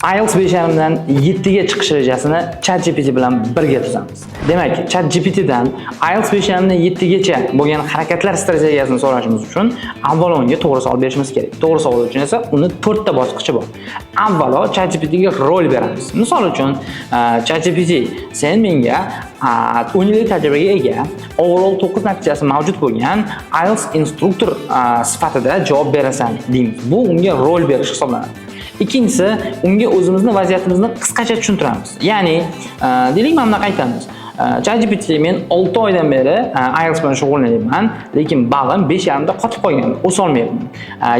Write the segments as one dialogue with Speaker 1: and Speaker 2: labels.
Speaker 1: IELTS 5.5 dan 7 ga chiqish rejasini ChatGPT bilan birga tuzamiz. Demak, ChatGPT dan IELTS 5.5 dan 7 gacha bo'lgan harakatlar strategiyasini so'rashimiz uchun avvalo unga to'g'ri savol berishimiz kerak. To'g'ri savol uchun esa uni 4 ta bosqichi bor. Avvalo ChatGPT ga rol beramiz. Misol uchun, ChatGPT, sen menga 10 yillik tajribaga ega, overall 9 natijasi mavjud bo'lgan IELTS instruktor sifatida javob berasan deymiz. Bu unga rol berish hisoblanadi. Ikkinchisi, unga o'zimizni vaziyatimizni qisqacha tushuntiramiz. Ya'ni, deylik, mana bunaqa aytamiz. ChatGPT, men 6 oydan beri IELTS bilan shug'ullanyapman, lekin ballim 5.5 da qotib qolgan, o'sa olmayapman.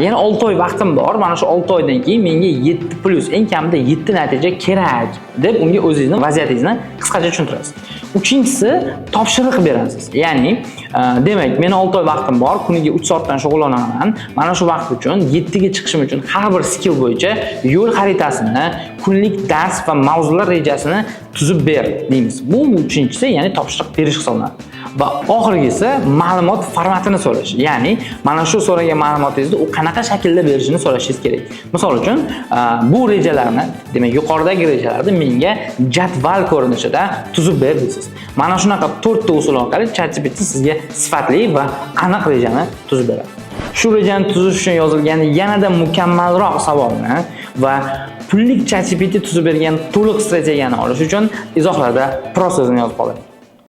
Speaker 1: Yana 6 oy vaqtim bor. Mana shu 6 oydan keyin menga 7+, eng kamida 7 natija kerak deb unga o'zingizni vaziyatingizni qisqacha tushuntirasiz. Uchinchisi, topshiriq berasiz. Ya'ni, demak, men 6 oy vaqtim bor, kuniga 3 soatdan shug'ullanaman. Mana shu vaqt uchun 7 ga chiqishim uchun har bir skill bo'yicha yo'l xaritasini, kunlik dars va mavzular rejasini tuzib ber deymiz. Bu uchinchisi, ya'ni topshiriq berish hisoblanadi. Va oxirgisi ma'lumot formatini so'rash. Ya'ni, mana shu so'ragan ma'lumotingizni u qanaqa shaklda berishini so'rashingiz kerak. Misol uchun, bu rejalarni, demak, yuqoridagi rejalarni menga jadval ko'rinishida tuzib ber deysiz. Mana shunaqa 4 ta usul orqali ChatGPT sizga sifatli va aniq rejani tuzib beradi. Shu rejani tuzish uchun yozilgan yanada mukammalroq savolni va pullik ChatGPT tuzib bergan to'liq strategiyani olish uchun izohlarda prosta yozib qoling.